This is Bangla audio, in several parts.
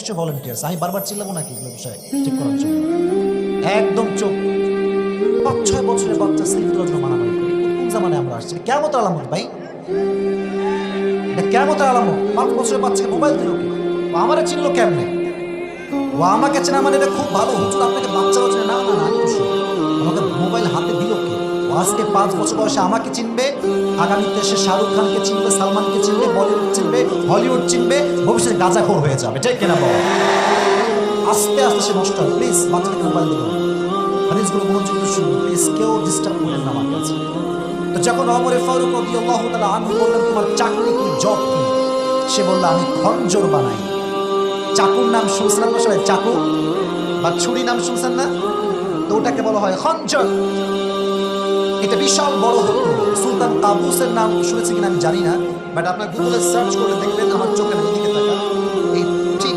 নিশ্চয়ই ভলেন্টিয়ার্স। আমি বারবার চিল্লাবো নাকি এগুলো বিষয়ে ঠিক করার জন্য? একদম চোখ 5-6 বছরের বাচ্চা সেলফি তোলার জন্য মানামারি করে। কোন জামানে আমরা আসছি? কেমন আলামত ভাই, কেমন আলামত? 5 বছরের বাচ্চাকে মোবাইল দিল কি? ও আমারে চিনলো কেমনে? ও আমাকে চেনা মানে এটা খুব ভালো। হুজুর আপনাকে বাচ্চা চেনে? না না না, আমি খুশি। আমাকে মোবাইল হাতে দিল কে? ও আজকে 5 বছর বয়সে আমাকে চিনবে, আগামীতে সে শাহরুখ খানকে চিনবে, সালমানকে চিনবে, বলিউড চিনবে, হলিউড চিনবে, ভবিষ্যতে গাঁজাখোর হয়ে যাবে। ঠিক কিনা বল? আস্তে আস্তে সে নষ্ট হয়। প্লিজ বাচ্চাকে মোবাইল দিল, হাদিসগুলো মনোযোগ দিয়ে শুনুন প্লিজ, কেউ ডিস্টার্ব করেন না আমার কাছে। তো যখন ওমর ফারুক রাদিয়াল্লাহু তাআলা আনহু বললেন তোমার চাকরি কি, জব কি, সে বলল আমি খঞ্জর বানাই। চাকুর নাম শুনছেন আপনার সবাই? চাকু বা ছুরি নাম শুনছেন না? তো ওটাকে বলা হয় খঞ্জর। এটা বিশাল বড় হতো। সুলতান কাবুসের নাম শুনেছি কিনা আমি জানি না, বাট আপনার গুগলে সার্চ করে দেখবেন, আমার চোখের দিকে তাকা, এই ঠিক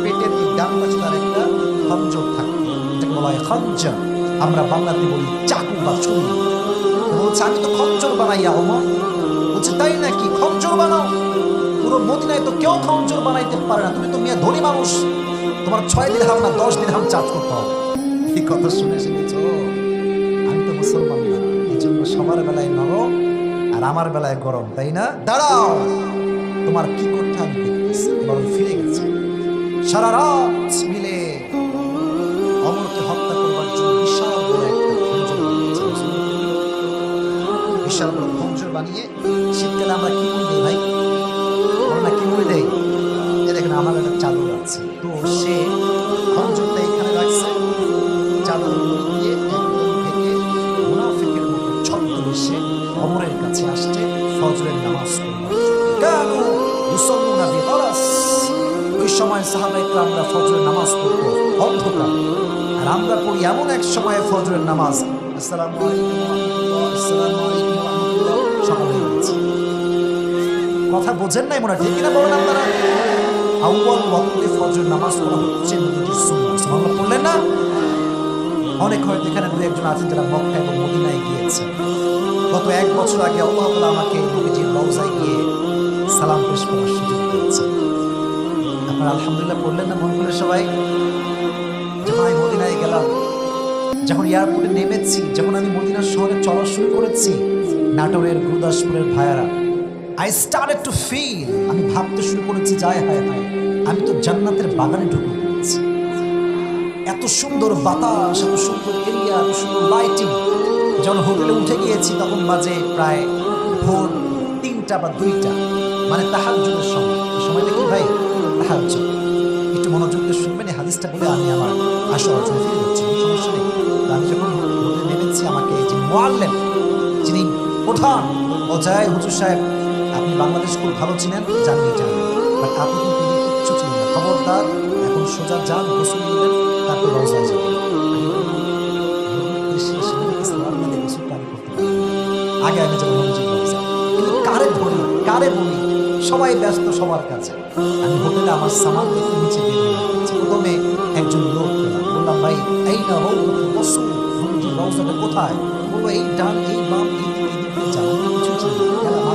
পেটের এই ডান পাশে তার একটা খঞ্জর থাকে, এটাকে বলা হয় খঞ্জর। আমরা বাংলাতে বলি চাকু বা ছুরি। বলছে আমি তো খঞ্জর বানাইয়া ওমর। বলছে তাই নাকি? খঞ্জর বানাও? পুরো মদিনায় তো কেউ খঞ্জর বানাইতে পারে না, তুমি তো মিয়া ধনী মানুষ, তোমার 6 দিরহাম না 10 দিরহাম চার্জ করতে হবে। এই কথা শুনে শুনেছ? আমি তো মুসলমান না, এই জন্য সবার বেলায় নরম আর আমার বেলায় গরম, তাই না? দাঁড়াও, তোমার কি করতে আমি দেখতেছি। এবার ফিরে গেছে, সারা রাত মিলে অমরকে হত্যা করবার জন্য বিশাল বড় একটা খঞ্জর বানিয়েছে। বিশাল বড় খঞ্জর বানিয়ে শীতকালে আমরা কি মুড়ি দেই ভাই? আমরা কি মুড়ি দেই? এ দেখেন আমার একটা চাদর আছে, তো সে খঞ্জরটা এখানে রাখছে, চাদর দিয়ে একদম থেকে মুনাফিকের মতো ছদ্মবেশে ওমরের কাছে আসছে ফজরের নামাজ পড়বার জন্য। মুসলমানরা বিহরাস, ওই সময় সাহাবায়ে কেরামরা ফজরের নামাজ পড়তো অন্ধকার, আর আমরা পড়ি এমন এক সময়ে ফজরের নামাজ, আসসালামু আলাইকুম ওয়া রাহমাতুল্লাহ, আসসালামু আলাইকুম ওয়া রাহমাতুল্লাহ, সকাল হয়ে গেছে। কথা বোঝেন নাই মনে হয়, ঠিক কিনা বলেন আপনারা? আউয়াল ওয়াক্তে ফজর নামাজ পড়া হচ্ছে নবীজির সুন্নাহ। সুবহানাল্লাহ পড়লেন না? অনেক হয়তো এখানে দু একজন আছেন যারা মক্কা এবং মদিনায় গিয়েছেন। গত 1 বছর আগে আল্লাহ তাআলা আমাকে নবীজির রওজায় গিয়ে সালাম পেশ করার সুযোগ দিয়েছেন। আপনারা আলহামদুলিল্লাহ পড়লেন না মন করে সবাই? যখন আমি মদিনায় গেলাম, যখন এয়ারপোর্টে নেমেছি, যখন আমি মদিনা শহরে চলা শুরু করেছি, নাটোরের গুরুদাসপুরের ভাইয়ারা, I started to feel, আমি ভাবতে শুরু করেছি যায় হায় হায়, আমি তো জান্নাতের বাগানে ঢুকে পড়েছি। এত সুন্দর বাতাস, এত সুন্দর এরিয়া, এত সুন্দর লাইটিং। যখন হোটেলে উঠে গিয়েছি তখন বাজে প্রায় ভোর 3টা বা 2টা, মানে তাহাজ্জুদের সময়। এই সময়টা কি ভাই? তাহাজ্জুদ। একটু মনোযোগ দিয়ে শুনবেন, এই হাদিসটা বলে আমি আমার আসল আলোচনা ফিরে যাচ্ছি, সমস্যা নেই। তো আমি যখন হোটেলে নেমেছি, আমাকে যে মুআল্লিম, যিনি প্রধান, বোঝায় হুজুর সাহেব আপনি বাংলাদেশ খুব ভালো ছিলেন, জানিয়ে যান, বাট আপনি কিন্তু কিচ্ছু ছিলেন না, খবরদার এখন সোজা যান, গোসল নেবেন, তারপর রওজায় যাবেন। আগে আগে যাবো নবীজির রওজায়, কিন্তু কারে ধরি কারে বলি, সবাই ব্যস্ত সবার কাছে। আমি হোটেলে আমার সামান দেখে নিচে বের হয়ে গেছি। প্রথমে একজন লোক পেলাম, বললাম ভাই এই না রওজাতুল রাসূল, নবীজির রওজাটা কোথায়? বললো এই ডান, এই বাম, এই দিকে যান, কিছু ছিল না।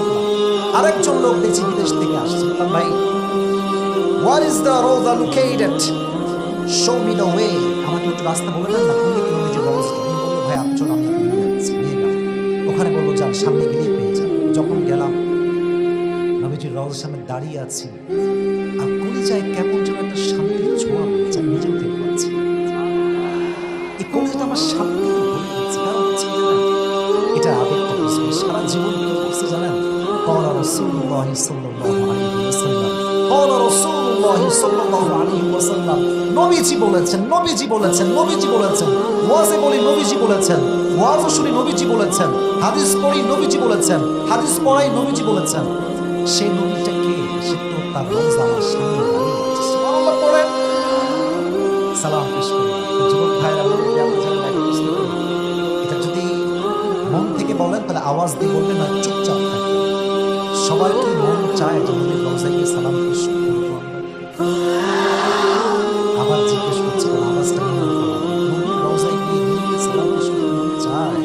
আরেকজন লোক দেখছি বিদেশ থেকে আসছে, বললাম ভাই হোয়ার ইজ দ্য রওজা located, show me the way, আমাকে একটু রাস্তা বলে দেন না, কোন দিকে নবীজির রওজা? উনি বললো ভাই আপনার আমি নিয়ে যাচ্ছি, নিয়ে গেলাম। ওখানে বললো যান, সামনে গেলেই পেয়ে যান। যখন গেলাম, নবীজির রওজার সামনে দাঁড়িয়ে আছি, আর কলিজায় কেমন যেন একটা শান্তির ছোঁয়া পেয়েছে, আমি নিজেও টের পাচ্ছি। এই কলিজাটা আমার শান্তি ভরে গেছে, কারণ হচ্ছে এটা আবেগটা বুঝবে সারা জীবন কি করছে জানেন? قال رسول الله صلى الله عليه وسلم, قال رسول الله صلى الله عليه وسلم, নবীজি বলেছেন, নবীজি বলেছেন, নবীজি বলেছেন। ওয়াজে বলি নবীজি বলেছেন, ওয়াজ শুনি নবীজি বলেছেন, হাদিস পড়ি নবীজি বলেছেন, হাদিস পড়াই নবীজি বলেছেন। সেই নবীটা কে? সে তো তার রওজা আমার সামনে দাঁড়িয়ে আছে। সুবহানাল্লাহ পড়েন, সালাম পেশ করি। যুবক ভাইরা বলবেন এটা যদি মন থেকে বলেন তাহলে আওয়াজ দিয়ে বলবেন, না চুপচাপ থাকবেন। সবার কি মন চায় যে নবীর রওজায় গিয়ে সালাম পেশ করবো? আবার জিজ্ঞেস করছি, আওয়াজটা নবীর রওজায় গিয়ে নবীকে সালাম পেশ করতে চায়?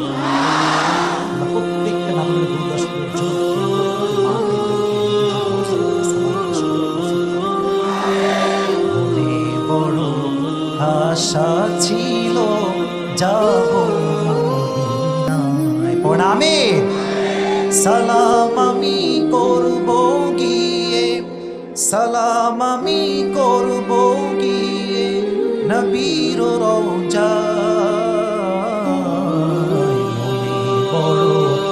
আমরা প্রত্যেকটা নামের গুরুদাসপুরের জন্য মন আশা ছিল যাব মদিনায়। পড়া আমিন। সালাম আমি করব গিয়ে, সালাম আমি করব গিয়ে নবীর রওজায়। মনে বড়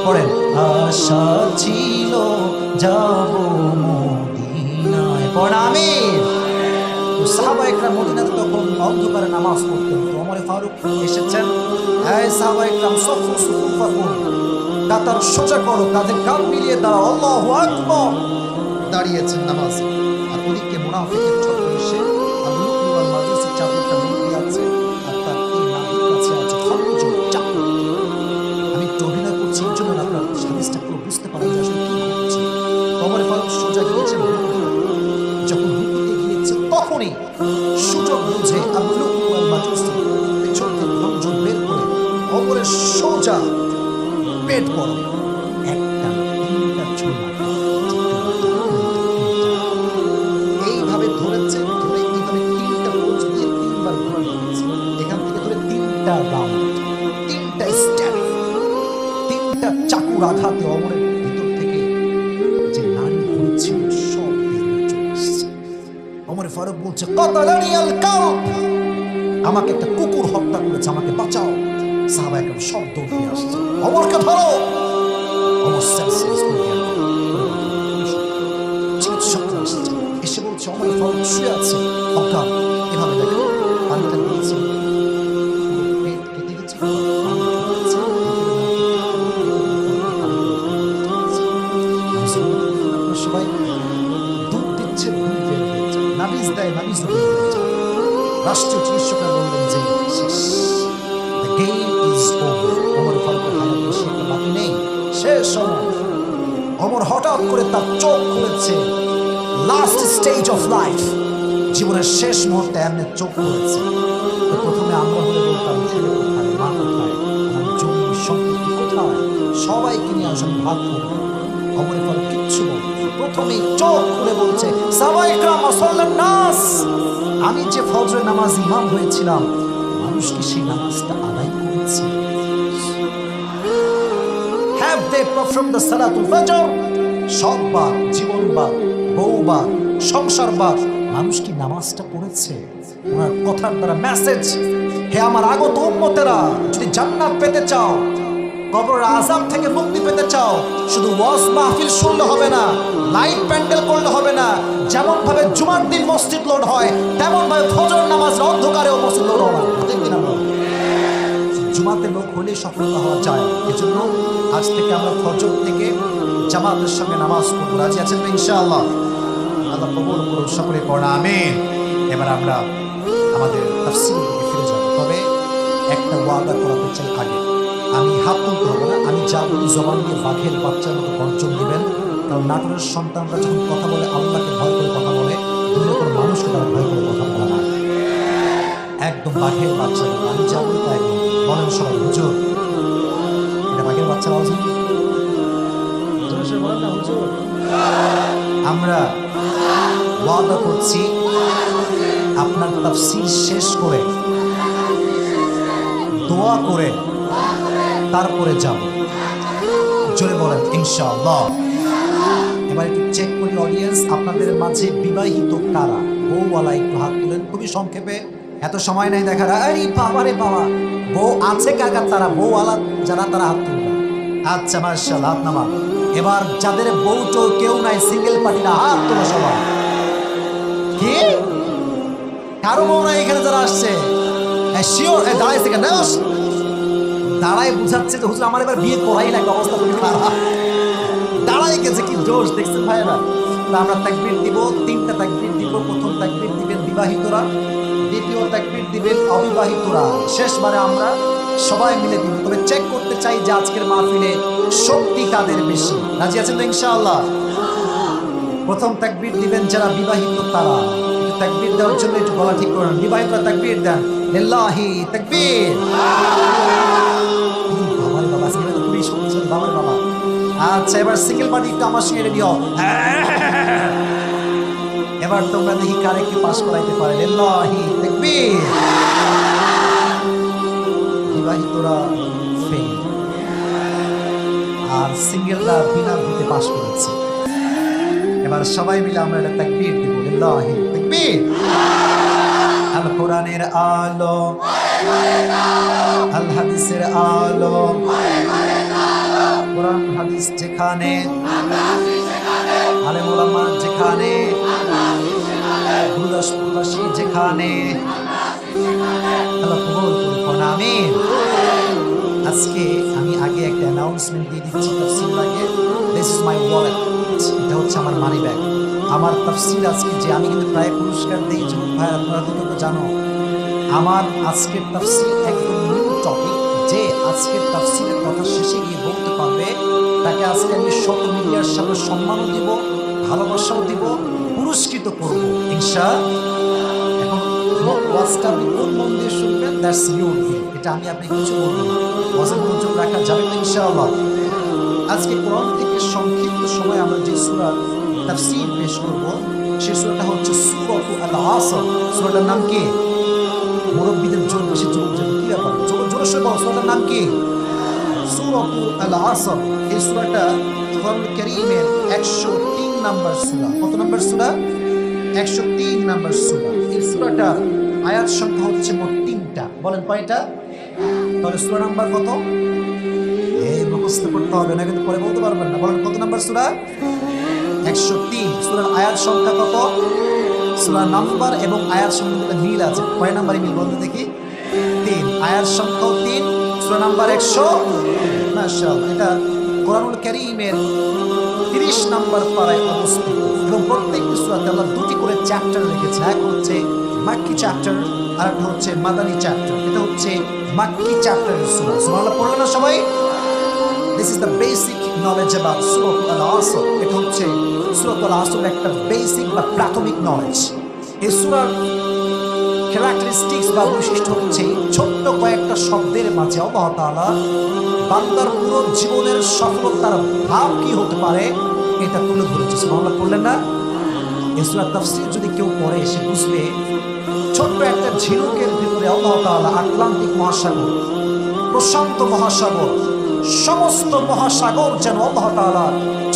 পড়েন আশা ছিল যাব মদিনায়। পড়া আমিন। সাহাবা একরাম মদিনাতে তখন অন্ধকারে নামাজ পড়তেন। তো ওমর ফারুক এসেছেন, এই সাহাবা একরাম সফু সুফুফাকুম, কাতার সোজা করো, কাঁধে কাঁধ মিলিয়ে দাঁড়াও, আল্লাহু আকবার। দাঁড়িয়েছেন নামাজে। আর ওদিকে মুনাফিকের ছত্র এসে আবু লুলুল মাজুসি চাদরটা মুড়িয়ে আছে, আর তার এই নাভির কাছে আছে খঞ্জর চাকু। আমি একটু অভিনয় করছি, এই জন্য আপনার হাদিসটা পুরো বুঝতে পারেন যে আসলে কি হচ্ছে। ওমর ফারুক সোজা গিয়েছেন, যখন রুকুতে গিয়েছে তখনই সুযোগ বুঝে আবু লুলুল মাজুসি পেছন থেকে খঞ্জর বের করে ওমরের সোজা পেট বড় একটা তিনটা ছোলা এইভাবে ধরেছে, ধরে এইভাবে তিনটা পোজ দিয়ে তিনবার ঘোরানো হয়েছে। এখান থেকে ধরে তিনটা রাউন্ড, তিনটা স্টেপ, তিনটা চাকুর আঘাতে অমরের ভিতর থেকে যে নারী ঘুরছিল সব বেরিয়ে চলে আসছে। ওমর ফারুক বলছে, কাতালানি আল কালব, আমাকে একটা কুকুর হত্যা করেছে, আমাকে বাঁচাও। সাহাবা একরাম সব দৌড় দিয়ে আসছে, ওমরকে ধরো। ওমর সেন্সলেস হয়ে গেল। চিকিৎসকরা আসছে, এসে বলছে ওমর ফারুক শুয়ে আছে অজ্ঞান। এভাবে দেখো পানিটা দিয়েছে, পেট কেটে গেছে, সবাই দুধ দিচ্ছে, দুধ বের হয়েছে, নাবিজ দেয়, নাবিজ বের হয়েছে। রাষ্ট্রীয় চিকিৎসকরা বললেন যে শেষ, the game is over, Omar ফারুকের হায়াত বেশি একটা বাকি নেই, শেষ সময়। ওমর হঠাৎ করে তার চোখ খুলেছে, লাস্ট স্টেজ অফ লাইফ, জীবনের শেষ মুহূর্তে এমনি চোখ খুলেছে। তো প্রথমে আমরা বলে বলতাম ছেলে কোথায়, মা কোথায়, আমার জমি সম্পত্তি কোথায়, সবাইকে নিয়ে আসেন ভাগ করবো। ওমর ফারুক কিচ্ছু বল, প্রথমেই চোখ খুলে বলছে, সাহাবা ইকরাম সাল্লাল্লাহু নাস, আমি যে ফজরের নামাজ ইমাম হয়েছিলাম, মানুষ কি সেই নামাজটা আদায় করেছে? Have they performed the Salatul Fajr? সববার, জীবনবার, বউবার, সংসারবার, মানুষ কি নামাজটা পড়েছে? ওনার কথার দ্বারা মেসেজ, হে আমার আগত উম্মতেরা, যদি জান্নাত পেতে চাও, কবরের আযাব থেকে মুক্তি পেতে চাও, শুধু ওয়াজ মাহফিল শুনলে হবে না, লাইট প্যান্ডেল করলে হবে না। যেমন ভাবে জুমার দিন মসজিদ লোড হয়, তেমন ভাবে ফজর নামাজ অন্ধকারেও মসজিদ লোড হয়। দেখবেন আমরা জুমাতে লোক হলেই সফলতা হওয়া যায়। এজন্য আজ থেকে আমরা ফজর থেকে জামাতের সঙ্গে নামাজ পড়ব। রাজি আছেন তো ইনশাআল্লাহ? আল্লাহ কবুল করুন, সকলে পড়া আমিন। এবার আমরা আমাদের তাফসীরের দিকে ফিরে যাব, তবে একটা ওয়াদা করাতে চাই আগে। আমি হাত তুলতে হবে না, আমি যা বলি জবান দিয়ে বাঘের বাচ্চার মতো গর্জন দিবেন। কারণ নাটোরের সন্তানরা যখন কথা বলে আল্লাহকে ভয় করে কথা বলে, দুনিয়ার কোনো মানুষকে তারা ভয় করে কথা বলে না, একদম বাঘের বাচ্চা। আমি যা বলি তাই বলেন সবাই, হুজুর এটা বাঘের বাচ্চা আওয়াজ নাকি? বলেন না হুজুর। আমরা ওয়াদা করছি আপনার তাফসীর শেষ করে দোয়া করে তারপরে যাব। জোরে বলেন ইনশাআল্লাহ। এবার একটু চেক করি অডিয়েন্স, আপনাদের মাঝে বিবাহিত কারা? বউওয়ালা একটু হাত তুলেন, খুবই সংক্ষেপে, এত সময় নাই দেখার। আরে বাবা রে বাবা, বউ আছে কাকা, তারা বউওয়ালা যারা তারা হাত তুলবেন। আচ্ছা মাশাআল্লাহ, হাত নামান। এবার যাদের বউ তো কেউ নাই, সিঙ্গেল পার্টিরা হাত তোলো সবাই। কি কারো বউ নাই এখানে যারা আসছে? শিওর দাঁড়াইছে কেন? দাঁড়াই বুঝাচ্ছে যে হুজুর আমার এবার বিয়ে করাই না, অবস্থা খুবই খারাপ। দাঁড়াই গেছে, কি জোশ দেখছেন ভাইরা। আমরা তাকবীর দিব, তিনটা তাকবীর দিব। প্রথম তাকবীর দিবেন বিবাহিতরা, দ্বিতীয় তাকবীর দিবেন অবিবাহিতরা, শেষবারে আমরা সবাই মিলে দিব। তবে চেক করতে চাই যে আজকের মাহফিলে শক্তি কাদের বেশি। রাজি আছেন তো ইনশাআল্লাহ? প্রথম তাকবীর দিবেন যারা বিবাহিত তারা। তাকবীর দেওয়ার জন্য একটু গলা ঠিক করেন। বিবাহিতরা তাকবীর দেন, লিল্লাহি তাকবীর। বাবার বাবা, সিঙ্গেল তো খুবই শক্তিশালী, বাবার বাবা। আচ্ছা এবার সিঙ্গেল পার্টি একটু আমার সঙ্গে রেডি হও। এবার তোমরা দেখি কারে কি পাস করাইতে পারে। লিল্লাহি তাকবীর। বিবাহিতরা ফেল, আর সিঙ্গেলরা বিনা ভূতে পাশ করেছে। এবার সবাই মিলে আমরা একটা তাকবীর দিব, লিল্লাহি তাকবীর। আল কোরআনের আলো, আল হাদিসের আলো, কোরআন হাদিস যেখানে, আলেম ওলামা যেখানে, প্রবাসী যেখানে, আল্লাহ কবুল করুন, আমিন। আজকে আমি আগে একটা অ্যানাউন্সমেন্ট দিয়ে দিচ্ছি তাফসীর আগে। দিস ইজ মাই ওয়ালেট, এটা হচ্ছে আমার মানি ব্যাগ। আমার তাফসীর আজকে যে আমি কিন্তু প্রায় পুরস্কার দিই, ভাই আপনারা তো জানো আমার আজকের তাফসীর একদম নিউ টপিক। যে আজকের তাফসীরের কথা শেষে গিয়ে বলতে পারবে তাকে আজকে আমি শত মিডিয়ার সামনে সম্মানও দিব, ভালোবাসাও দিব, পুরস্কৃত করবো ইনশাআল্লাহ। এখন ওয়াজটা আপনি কোন মন দিয়ে শুনবেন, দ্যাটস ইউর থিং। এটা আমি আপনি কিছু বলবো না, ওয়াজের মনোযোগ রাখা যাবে না ইনশাআল্লাহ। আজকে কোরআন থেকে সংক্ষিপ্ত সময় আমরা যে সূরার তাফসীর পেশ করব, সেই সূরাটা হচ্ছে সূরাতুল আসর। সূরাটার নাম কি? মুরব্বীদের জোর বেশি জোর যাবে, কি ব্যাপার, জোরে সরে বলো, সূরাটার নাম কি? সূরাতুল আসর। এই সূরাটা কোরআনুল কারীমের 103 নাম্বার সূরা। কত নাম্বার সূরা? 103 নাম্বার সূরা। এই সূরাটার আয়াত সংখ্যা হচ্ছে মোট 3টা। বলেন কয়টা? তাহলে সূরা নাম্বার কত? এই মুখস্থ করতে হবে না, কিন্তু পরে বলতে পারবেন না। বলেন কত নাম্বার সূরা? 103। সূরার আয়াত সংখ্যা কত? সূরা নাম্বার এবং আয়াত সংখ্যা মিল আছে। কয় নাম্বারে মিল বলতে দেখি? 3। আয়াত সংখ্যাও 3, সূরা নাম্বার 100। মাশাআল্লাহ, এটা কোরআনুল কারীমের 30 নাম্বার পারায় অবস্থিত এবং প্রত্যেকটি সূরাতে আল্লাহ 2টি করে চ্যাপ্টার রেখেছে। এক হচ্ছে মাক্কি চ্যাপ্টার, আর একটা হচ্ছে মাদানী চ্যাপ্টার। এটা হচ্ছে মাক্কি চ্যাপ্টারের সূরা। সুবহানাল্লাহ পড়লেন না সবাই? This is the basic knowledge about সূরাতুল আসর। এটা হচ্ছে সূরাতুল আসরের একটা বেসিক বা প্রাথমিক নলেজ। এই সূরার ক্যারেক্টারিস্টিক্স বা বৈশিষ্ট্য হচ্ছে ছোট্ট কয়েকটা শব্দের মাঝে আল্লাহ তাআলা বান্দার পুরো জীবনের সফলতার ভাব কি হতে পারে এটা তুলে ধরেছে। সুবহানাল্লাহ পড়লেন না? এই সূরার তাফসীর যদি কেউ পড়ে সে বুঝবে ছোট্ট একটা ঝিনুকের ভিতরে আল্লাহ তাআলা আটলান্টিক মহাসাগর, প্রশান্ত মহাসাগর, সমস্ত মহাসাগর যেন আল্লাহ তাআলা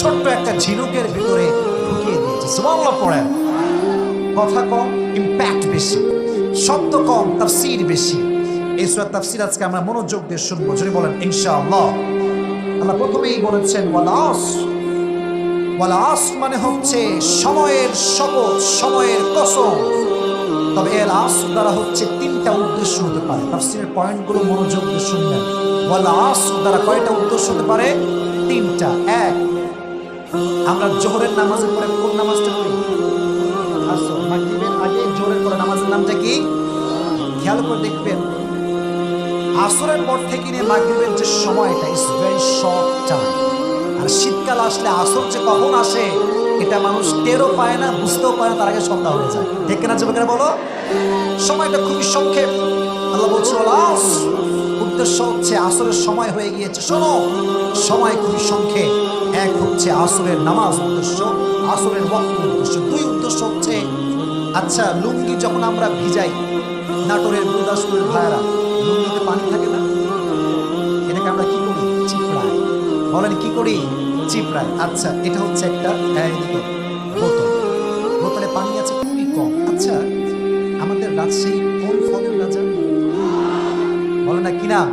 ছোট্ট একটা ঝিনুকের ভিতরে ঢুকিয়ে দিয়েছে। সুবহানাল্লাহ পড়েন। কথা কম, ইম্প্যাক্ট বেশি, শব্দ কম, তাফসীর বেশি। এই সূরার তাফসীর আজকে আমরা মনোযোগ দিয়ে শুনবো, যদি বলেন ইনশাআল্লাহ। আল্লাহ প্রথমেই বলেছেন ওয়াল আসর। ওয়াল আসর মানে হচ্ছে সময়ের শপথ, সময়ের কসম। তবে এর আসর দ্বারা হচ্ছে 3টা উদ্দেশ্য হতে পারে। তাফসীরের পয়েন্টগুলো মনোযোগ দিয়ে শুনবেন। ওয়াল আসর দ্বারা কয়টা উদ্দেশ্য হতে পারে? 3টা। এক, আমরা জোহরের নামাজের পরে কোন নামাজটা পড়ি? আসর। মাগরিবের আগে জোহরের পরে নামাজের নামটা কি? খেয়াল করে দেখবেন আসরের পর থেকে নিয়ে মাগরিবের যে সময়টা ইজ ভেরি শর্ট টাইম। আর শীতকাল আসলে আসর যে কখন আসে এটা মানুষ টেরও পায় না, বুঝতেও পায় না, তার আগে সন্ধ্যা হয়ে যায়। ঠিক কিনা যুবকেরা বলো? সময়টা খুবই সংক্ষেপ। আল্লাহ বলছে ওয়াল আসর, উদ্দেশ্য হচ্ছে আসরের সময় হয়ে গিয়েছে। শোনো, সময় খুবই সংক্ষেপ। এক হচ্ছে আসরের নামাজ উদ্দেশ্য, আসরের ওয়াক্ত উদ্দেশ্য। 2 উদ্দেশ্য হচ্ছে, আচ্ছা লুঙ্গি যখন আমরা ভিজাই, নাটোরের গুরুদাসপুরের ভাইয়েরা, লুঙ্গিতে পানি থাকে না, এটাকে আমরা কি করি? চিপড়াই। বলেন কি করি? চিপড়াই। আচ্ছা, এটা হচ্ছে একটা বোতল, বোতলে পানি আছে খুবই কম। আচ্ছা, আমাদের রাজশাহী কোন ফলের রাজা? বলে না কি নাম?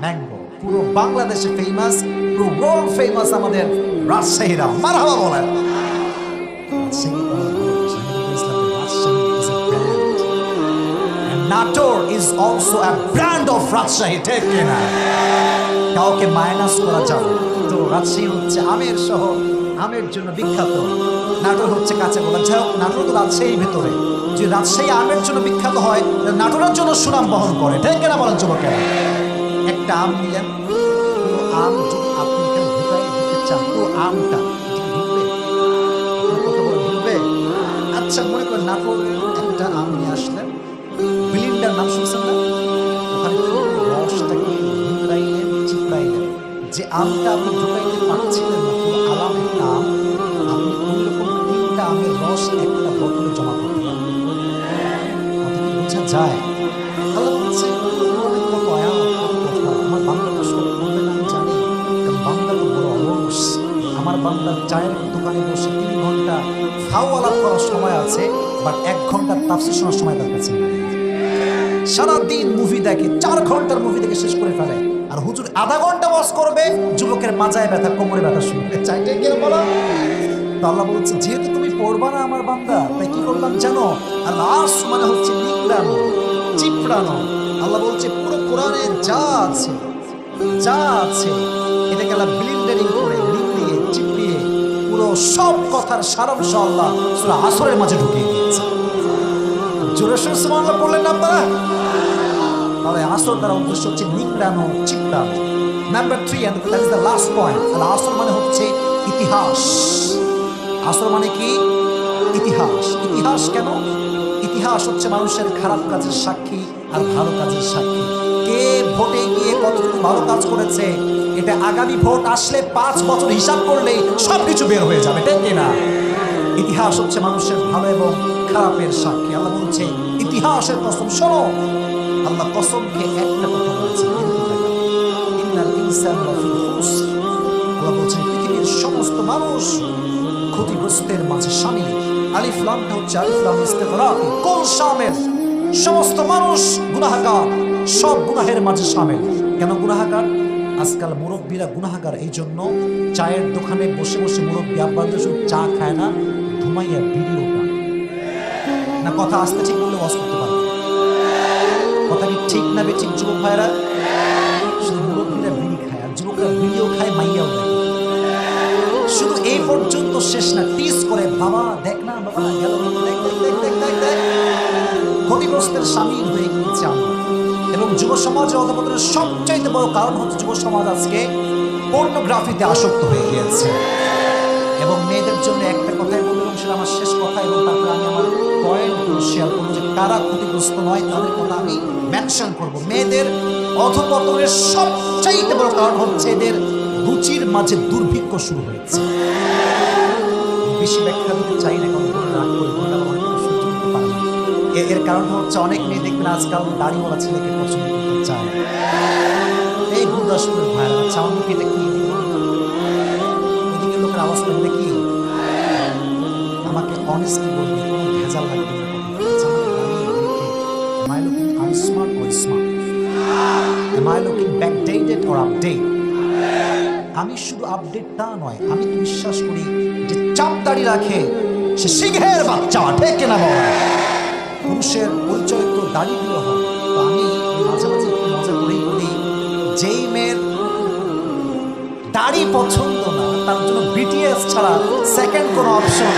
ম্যাঙ্গো। পুরো বাংলাদেশে ফেমাস, পুরো ওয়ার্ল্ড ফেমাস আমাদের রাজশাহীরা। মারহাবা বলেন। Nator is also a brand of Rajshahi. ঠিক কিনা? কাউকে মাইনাস করা যাবে তো। রাজশাহী হচ্ছে আমের শহর, আমের জন্য বিখ্যাত। নাটোর হচ্ছে কাঁচা গোলা। যাই হোক, নাটোর তো রাজশাহীর ভেতরে। যে রাজশাহী আমের জন্য বিখ্যাত হয়, নাটোরের জন্য সুনাম বহন করে। ঠিক কিনা বলেন যুবকেরা? একটা আম নিলেন, পুরো আম যদি আপনি এখানে ঢুকাই দিতে চান, পুরো আমটা ঢুকবে? কত বড় ঢুকবে? আচ্ছা, মনে করেন নাটোরের একটা আম নিয়ে আসলেন, বিলিন্ডার নাম শুনছেন না? ওখানে রসটাকে ভিতরাইলেন, চিপড়াইলেন। যে আমটা আপনি ঢুকাইতে পারছিলেন না, পুরো আলাম একটা আম, আপনি ওইরকম 3টা আমের রস একটা বোতলে জমা করতে পারেন। কথা কি বোঝা যায়? আল্লাহ বলছে কত আয়াত, তার চায়ের দোকানে বসে 3 ঘন্টা খাও আলাপ করার সময় আছে, বাট 1 ঘন্টার তাফসীর শোনার সময় তার কাছে নেই। সারাদিন মুভি দেখে, 4 ঘন্টার মুভি দেখে শেষ করে ফেলে, আর হুজুর আধা ঘন্টা ওয়াজ করবে, যুবকের মাজায় ব্যথা, কোমরে ব্যথা শুনবে। চাইতে গিয়ে বলো তো আল্লাহ বলছে যেহেতু তুমি পড়বা না আমার বান্দা, তাই কি করলাম জানো? আল্লাহ মানে হচ্ছে নিংড়ানো, চিপড়ানো। আল্লাহ বলছে পুরো কোরআনে যা আছে এটাকে আল্লাহ ব্লিন্ডারিং করে নিংড়িয়ে চিপড়িয়ে পুরো সব কথার সারাংশ আল্লাহ সূরা আসরের মাঝে ঢুকিয়ে দিয়েছে। জোরে সোরে সুবহানাল্লাহ বললেন না আপনারা? তাহলে আসর দ্বারা উদ্দেশ্য হচ্ছে নিংড়ানো, চিপড়ানো। Number 3, and that is the last point, আসর মানে হচ্ছে ইতিহাস। আসর মানে কি? ইতিহাস। ইতিহাস কেন? ইতিহাস হচ্ছে মানুষের খারাপ কাজের সাক্ষী আর ভালো কাজের সাক্ষী। কে ভোটে গিয়ে কতটুকু ভালো কাজ করেছে, এটা আগামী ভোট আসলে 5 বছর হিসাব করলে সবকিছু বের হয়ে যাবে, ঠিক কিনা? ইতিহাস হচ্ছে মানুষের ভালো এবং খারাপের সাক্ষী। আল্লাহ বলছে ইতিহাসের কসম শোনো। আল্লাহ কসম খেয়ে একটা কথা বলছে, ইন্নাল ইনসানা লাফি খুসর। আল্লাহ বলছেন পৃথিবীর সমস্ত মানুষ ক্ষতিগ্রস্তের মাঝে শামিল। আলিফ লামটা হচ্ছে আলিফ লাম ইস্তিগরাকি, কোন শামিল? সমস্ত মানুষ গুনাহগার, সব গুনাহের মাঝে শামিল। কেন গুনাহগার? আজকাল মুরব্বীরা গুনাহগার এই জন্য চায়ের দোকানে বসে বসে মুরব্বী আব্বাদের শুধু চা খায় না, ঘুমাইয়া ভিডিওটা না। কথা আসতে ঠিক বললে ওয়াজ করতে পারবে। কথা কি ঠিক না বেঠিক যুবক ভাইরা? শুধু মুরব্বীরা বিড়ি খায় আর যুবকরা ভিডিও খায়, মাইয়াও দেখে। শুধু এই পর্যন্ত শেষ না, টিস করে বাবা দেখ না, বাবা গেল, দেখ দেখ দেখ দেখ দেখ দেখ। ক্ষতিগ্রস্তের সামিল হয়ে গিয়েছে আমরা। এবং যুব সমাজের অধপতনের সবচাইতে বড় কারণ হচ্ছে যুব সমাজ আজকে পর্নোগ্রাফিতে আসক্ত হয়ে গিয়েছে। এবং মেয়েদের জন্য একটা কথাই বলবো, এবং সেটা আমার শেষ কথা, এবং তারপরে আমি আমার পয়েন্টগুলো শেয়ার করবো যে কারা ক্ষতিগ্রস্ত নয় তাদের কথা আমি মেনশন করবো। মেয়েদের অধপতনের সবচাইতে বড় কারণ হচ্ছে এদের রুচির মাঝে দুর্ভিক্ষ শুরু হয়েছে। বেশি ব্যাখ্যা দিতে চাই না, কারণ রাগ করে সহ্য করতে পারে না। এর কারণ হচ্ছে অনেক মেয়ে দেখবেন আজকাল দাড়িওয়ালা ছেলেকে পছন্দ করতে চায়। এই গুরুদাসপুরের ভাইরা চাউনি এটা কি? ওইদিকে লোকের আওয়াজ করবে কি? আমাকে অনেস্টলি বলবে, কোনো ভেজাল লাগবে না। Am I looking unsmart or smart? Am I looking backdated or updated? আমি শুধু আপডেট তা নয়, আমি তো বিশ্বাস করি যে চাপ দাড়ি রাখে সে সিংহের বাচ্চা, ঠিক না বল? পুরুষের পরিচয় তো দাড়ি দিলে হবে। তো আমি মাঝে মাঝে একটু মজা করেই বলি, যেই মেয়ের দাড়ি পছন্দ না তার জন্য বিটিএস ছাড়া সেকেন্ড কোনো অপশন।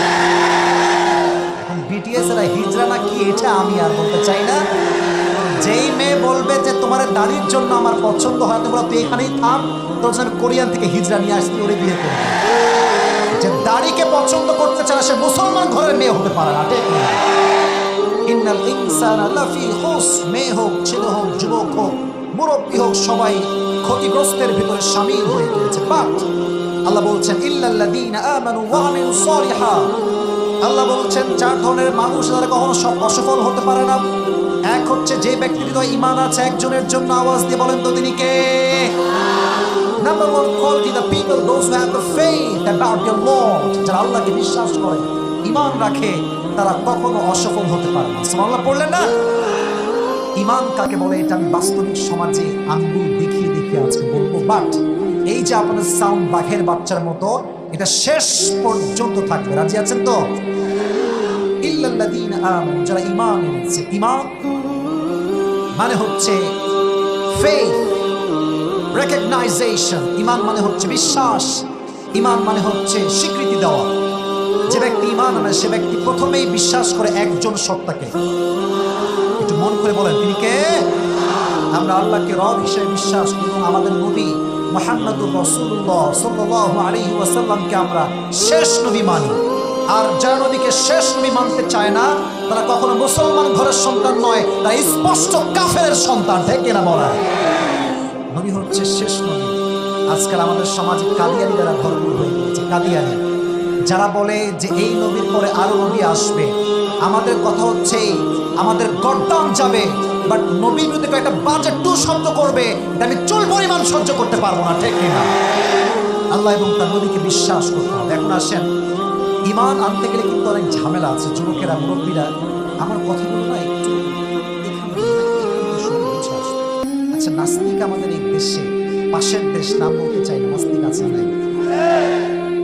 এখন বিটিএস এরা হিজড়া না কি এটা আমি আর বলতে চাই না। যেই মেয়ে বলবে যে তোমার দাড়ির জন্য আমার পছন্দ হয়, তোমরা তুই এখানেই থাম, তোর জন্য কোরিয়ান থেকে হিজড়া নিয়ে আসতে ওরে বিয়ে করবে। যে দাড়িকে পছন্দ করতে চায় সে মুসলমান ঘরের মেয়ে হতে পারে না, ঠিক না? ইন্নাল ইনসানা লাফি খুসর। মেয়ে হোক, ছেলে হোক, যুবক হোক, মুরব্বী হোক, সবাই ক্ষতিগ্রস্তের ভিতরে শামিল হয়ে গিয়েছে। বাট আল্লাহ বলছেন ইল্লাল্লাযীনা আমানু ওয়া আমিলুস সালিহাত। আল্লাহ বলছেন 4 ধরনের মানুষ যারা কখনো অসফল হতে পারে না। এক হচ্ছে যে ব্যক্তির হৃদয়ে ঈমান আছে। একজনের জন্য আওয়াজ দিয়ে বলেন তো তিনি কে? Number 1 quality, the people those who have the faith about their Lord, যারা আল্লাহকে বিশ্বাস করে, ঈমান রাখে, তারা কখনো অসফল হতে পারে না। সুবহানাল্লাহ পড়লেন না? ঈমান কাকে বলে এটা আমি বাস্তবিক সমাজে আঙ্গুল দেখিয়ে দেখিয়ে আজকে বলবো। বাট এই যে আপনার সাউন্ড বাঘের বাচ্চার মতো, এটা শেষ পর্যন্ত থাকবে। রাজি আছেন তো? ইল্লাল্লাযীনা আমানু, যারা ঈমান এনেছে। ঈমান মানে হচ্ছে ফেথ, রেকগনাইজেশন। ঈমান মানে হচ্ছে বিশ্বাস, ঈমান মানে হচ্ছে স্বীকৃতি দেওয়া। যে ব্যক্তি ঈমান আনে সে ব্যক্তি প্রথমেই বিশ্বাস করে একজন সত্তাকে। একটু মন করে বলেন তিনি কে? আমরা আল্লাহকে রব হিসেবে বিশ্বাস করি এবং আমাদের নবী মুহাম্মদুর রাসূলুল্লাহ সাল্লাল্লাহু আলাইহি ওয়াসাল্লামকে আমরা শেষ নবী মানি। আর যারা নবীকে শেষ নবী মানতে চায় না তারা কখনো মুসলমান ঘরের সন্তান নয়, তারা স্পষ্ট কাফেরের সন্তান, ঠিক কিনা বলা? নবী হচ্ছে শেষ নবী। আজকাল আমাদের সমাজে কাদিয়ানি দ্বারা ভরপুর হয়ে গেছে। কাদিয়ানি যারা বলে যে এই নবীর পরে আরো নবী আসবে। আমাদের কথা হচ্ছে আমাদের গর্দান যাবে, বাট নবীর বিরুদ্ধে একটা বাজে টু শব্দ করবে আমি চুল পরিমাণ সহ্য করতে পারবো না, ঠিক কিনা? আল্লাহ এবং তার নবীকে বিশ্বাস করতে হবে। এখন আসেন, ঈমান আনতে গেলে কিন্তু অনেক ঝামেলা আছে। যুবকেরা, মুরব্বীরা, আমার কথাগুলো না একটু এখান থেকে শুনে বুঝে আসবে। আচ্ছা, নাস্তিক আমাদের এই দেশে, পাশের দেশ, নাম বলতে চাই না, নাস্তিক আছে নাই?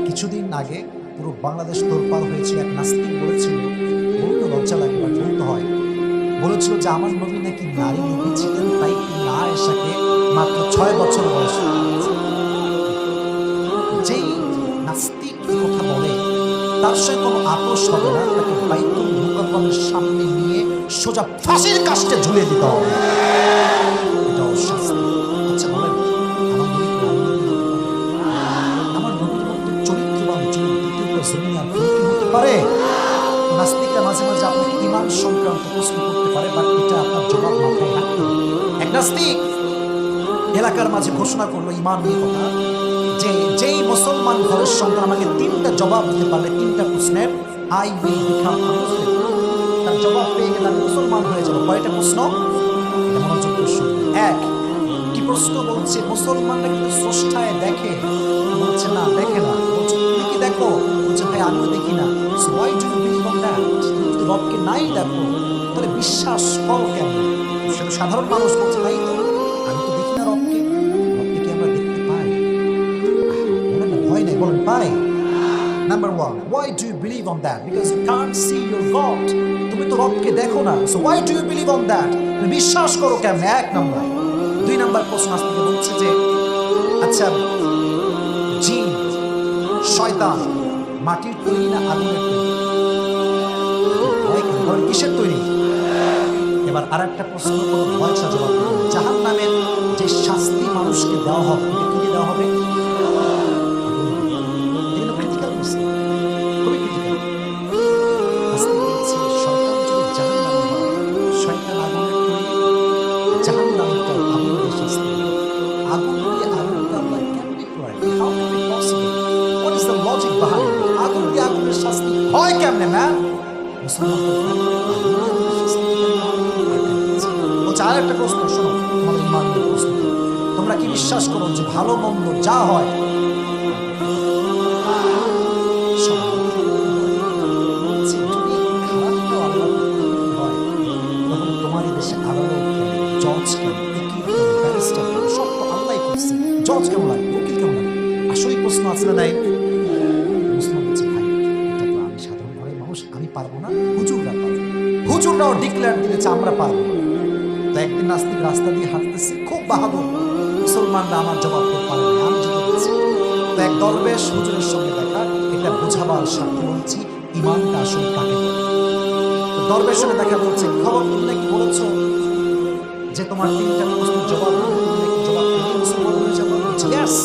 কিছুদিন আগে পুরো বাংলাদেশ তোলপাড় হয়েছিল। এক নাস্তিক বলেছিল, বলতে লজ্জা লাগে বা বলতে হয়, বলেছিল যে আমার নবী নাকি নারী নবী ছিলেন, তাই তিনি আয়েশাকে মাত্র 6 বছর বয়স। যেই নাস্তিক এই কথা বলে তার সঙ্গে কোনো আপোষ হবে না, তাকে বাইতুল মুকাররমের সামনে নিয়ে সোজা ফাঁসির কাস্টে ঝুলিয়ে দিতে হবে। এটা অশাস্তি। আচ্ছা বলেন, আমার নবীর মতো চরিত্রবান চরিত্র জমিয়ার কেউ কি হতে পারে? নাস্তিকরা মাঝে মাঝে আপনাকে ঈমান সংক্রান্ত প্রশ্ন করতে পারে, বাট এটা আপনার জবাব মাথায় রাখতে হবে। এক নাস্তিক এলাকার মাঝে ঘোষণা করলো ঈমান নিয়ে কথা, যে যেই মুসলমান ঘরের সন্তান আমাকে 3টা জবাব দিতে পারলে, 3টা প্রশ্নের, আই উইল বিকাম আ মুসলিম। তার জবাব পেয়ে গেলে আমি মুসলমান হয়ে যাবো। কয়টা প্রশ্ন? মনোযোগ দিয়ে শুনবেন। এক, কি প্রশ্ন? বলছে মুসলমানরা কিন্তু স্রষ্টায় দেখে। বলছে না, দেখে না। বলছে তুমি কি দেখো? বলছে ভাই আমিও দেখি না। So why do you believe on that? তুমি যদি রবকে নাই দেখো তাহলে বিশ্বাস করো কেন? সেটা সাধারণ মানুষ বলছে তাই তো, আমি তো দেখি না রবকে। রবকে কি আমরা দেখতে পাই? বলেন না, ভয় নেই, বলেন পাই। Number 1, why do you believe on that? Because you can't see your God. তুমি তো রবকে দেখো না, so why do you believe on that? তুমি বিশ্বাস করো কেমনে? 1 নম্বর। 2 নম্বর প্রশ্ন আসতে বলছে যে আচ্ছা, জিন, শয়তান মাটির তৈরি না আগুনের তৈরি? কিসের তৈরি? এবার আর একটা প্রশ্ন, কোনো ভয় ছাড়া জবাব দেবেন। জাহান্নামের যে শাস্তি মানুষকে দেওয়া হবে, এটা কি দেওয়া হবে? হয় কেমনে ম্যাম? আর একটা প্রশ্ন শোনো, তোমাদের ঈমান নিয়ে প্রশ্ন। তোমরা কি বিশ্বাস করো যে ভালো মন্দ যা হয় তোমার দেশে আদালত, জজ কেন, ব্যারিস্টার কেন, সব তো আল্লাহ করছে। জজ কেমন লাগে, উকিল কেমন লাগে? আসলে প্রশ্ন আছে না নাই? মুসলমান বলছে ভাই এটা তো আমি সাধারণ ঘরের মানুষ, আমি পারবো না, হুজুররা পারবো। হুজুররাও ডিক্লেয়ার দিয়েছে আমরা পারবো না। তো একদিন নাস্তিক রাস্তা দিয়ে হাঁটতেছে, খুব বাহাদুর, মুসলমানরা আমার জবাব করতে পারে না, আমি জিতে গেছি। তো এক দরবেশ হুজুরের সঙ্গে দেখা, এটা বোঝাবার স্বার্থে বলছি ঈমানটা আসলে কাকে বলে। দরবেশ সঙ্গে দেখা বলছে, খবর তুমি নাকি বলেছো যে তোমার 3টা প্রশ্নের জবাব জবাব দিয়ে মুসলমান হয়ে যাবো? বলছে ইয়েস,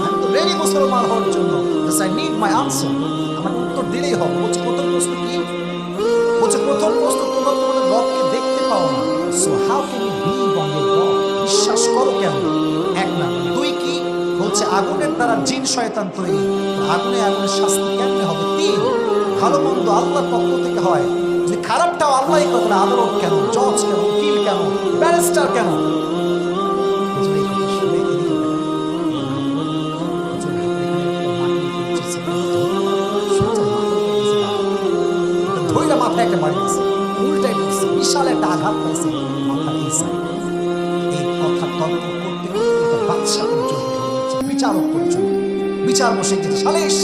আমি তো রেডি মুসলমান হওয়ার জন্য, just I need my answer, আমার উত্তর দিলেই হবে। বলছে প্রথম প্রশ্ন কি? বলছে প্রথম প্রশ্ন, তোমরা তোমাদের রবকে দেখতে পাও না, so how can you believe on your god? বিশ্বাস করো কেন? 1 নাম্বার। 2 কি? বলছে আগুনের দ্বারা জিন শয়তান তৈরি, আগুনের শাস্তি কেমনে হবে? 3, ভালো মন্দ আল্লাহর পক্ষ থেকে হয়, যদি খারাপটাও আল্লাহই করে, আদালত কেন, জজ কেন, উকিল কেন, ব্যারিস্টার কেন? মাথায় একটা বাড়ি দিয়েছে, উল্টাই করছে, বিশাল একটা আঘাত পাইছে মাথার এই সাইডে। এই কথা তর্ক করতে করতে বাদশা পর্যন্ত, বিচারক পর্যন্ত, বিচার বসে গেছে, সালিশ।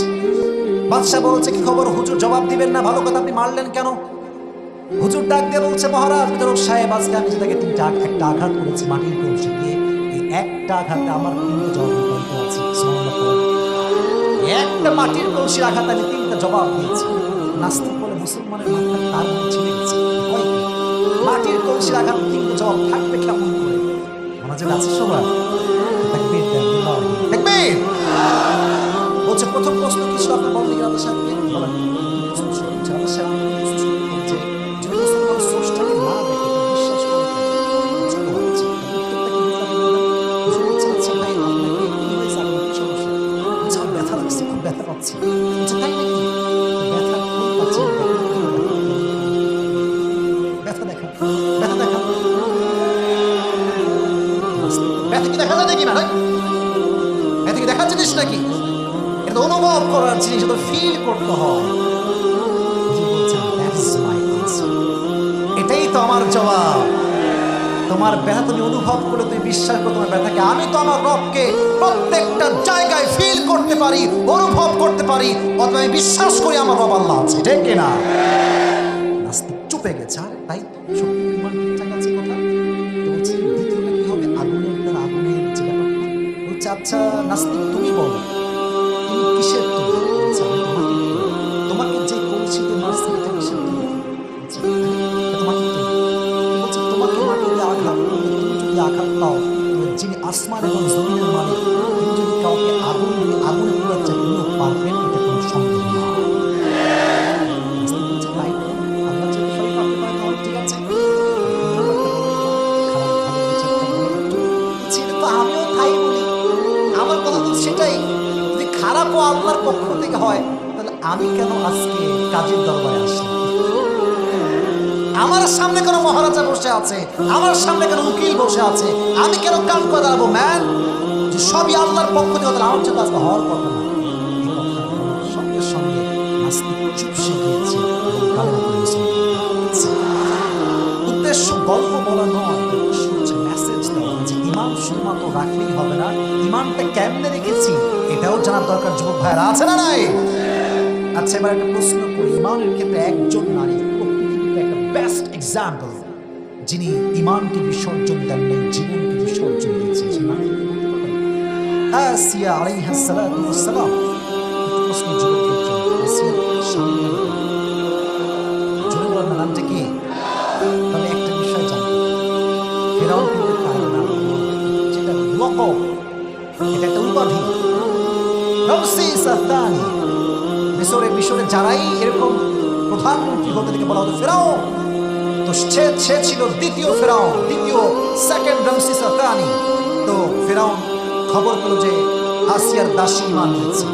বাদশা বলছে কি খবর হুজুর, জবাব দিবেন না? ভালো কথা, আপনি মারলেন কেন? হুজুর ডাক দিয়ে বলছে মহারাজ, বিচারক সাহেব, আজকে আমি যেটাকে একটা আঘাত করেছি মাটির কলসি দিয়ে, এই একটা আঘাতে আমার 3টা জবাব দিতে আছে। একটা মাটির কলসির আঘাতে আমি 3টা জবাব দিয়েছি। নাস্তিক বলে মুসলমানের মাথার তার ছিঁড়ে গেছে, মাটির কলসির আঘাত 3টা জবাব থাকবে কেমন করে? মনে আছে সবার? বলছে প্রথম প্রশ্ন কি ছিল আপনার বলেন রাজা সাহেবকে? বলেন। রাজা সাহেব বলছে যদি মুসলমান স্রষ্টাকে না দেখে বিশ্বাস করে আচ্ছা ভাই আপনাকে কি হয়েছে, আপনার কি সমস্যা? বলছে আমার ব্যথা লাগছে, খুব ব্যথা পাচ্ছি। বলছে তাই নাকি? ব্যথা খুব পাচ্ছি, ব্যথা দেখা, ব্যথা দেখা, ব্যথা কি দেখা যায় নাকি? না ব্যথা কি দেখার জিনিস নাকি? তো অনুভব করার জিনিস, তো ফিল করতে হয়। এটাই তো আমার জবাব। তোমার ব্যথা তুমি অনুভব করে তুমি বিশ্বাস করো তোমার ব্যথাকে। আমি তো আমার রবকে প্রত্যেকটা জায়গায় ফিল করতে পারি, অনুভব করতে পারি, অথবা আমি বিশ্বাস করি আমার রব আল্লাহ আছে, ঠিক কিনা? নাস্তিক চুপে গেছে। আর তাই সত্যি ইমান ঠিকঠাক আছে কথা তো বলছে। দ্বিতীয়টা কি হবে? আগুনের দ্বারা আগুনের যে ব্যাপারটা বলছে, আচ্ছা নাস্তিক তুমি বলো, তুমি কিসের তৈরি? বলছে, আমি তোমাকে তোমাকে যে কলসিতে মারছে এটা কিসের তৈরি? বলছে, এটা তোমাকে তৈরি। বলছে, তোমাকে মাটিতে আঘাত করলে তুমি যদি আঘাত পাও, যিনি আসমান এবং জমিনের মালিক, তিনি যদি কাউকে আগুন দিয়ে আগুনে পুরাচ্ছে, তুমিও পারবেন, এটা কোনো সন্দেহ না। বলছে, তাই তো? আল্লাহ যদি সবাই পারতে পারে তাহলে ঠিক আছে। আমিও তাই বলি, আমার কথা তো সেটাই। যদি খারাপও আল্লাহর পক্ষ থেকে হয়, তাহলে আমি কেন আজকে কাজের দরবারে আসি? আমার সামনে কেন মহারাজা বসে আছে? আমার সামনে কেন উকিল বসে আছে? আমি কেন কাম করে দাঁড়াবো? ম্যান, যে সবই আল্লাহর পক্ষ থেকে, আমার জন্য আজকে হওয়ার কথা না। এই কথা সঙ্গে সঙ্গে নাস্তিক চুপসে গিয়েছে এবং গালের উপরে মুসলমান দিয়েছে। উদ্দেশ্য গল্প বলা নয়, উদ্দেশ্য হচ্ছে মেসেজ দেওয়া যে ইমান শুধুমাত্র রাখলেই হবে না, ইমানটা কেমনে রেখেছি এটাও জানার দরকার। যুবক ভাইরা আছে না নাই? আচ্ছা, এবার একটা প্রশ্ন করি। ইমানের ক্ষেত্রে একজন নারী একটা বেস্ট এক্সাম্পল, যিনি ইমানকে বিসর্জন দেন নাই, জীবনকে বিসর্জন দিয়েছে, আসিয়া আলাইহিস সালাতু ওয়াস সালাম। প্রশ্ন যুবকদের জন্য, আসিয়ার স্বামী জোরে বলেন নামটা কি? তবে একটা বিষয় জানতে, ফেরাউন কিন্তু তার নাম, যেটা লকব, এটা একটা উপাধি, রামসেস আস-সানি। মিশরে যারাই এরকম প্রধানমন্ত্রী হতে থেকে বলা হতো ফেরাউন, তো সে ছিল দ্বিতীয় ফেরাউন, সেকেন্ড রামসেস আস-সানি। তো ফেরাউন খবর পেল যে আসিয়ার দাসী ইমান এনেছে।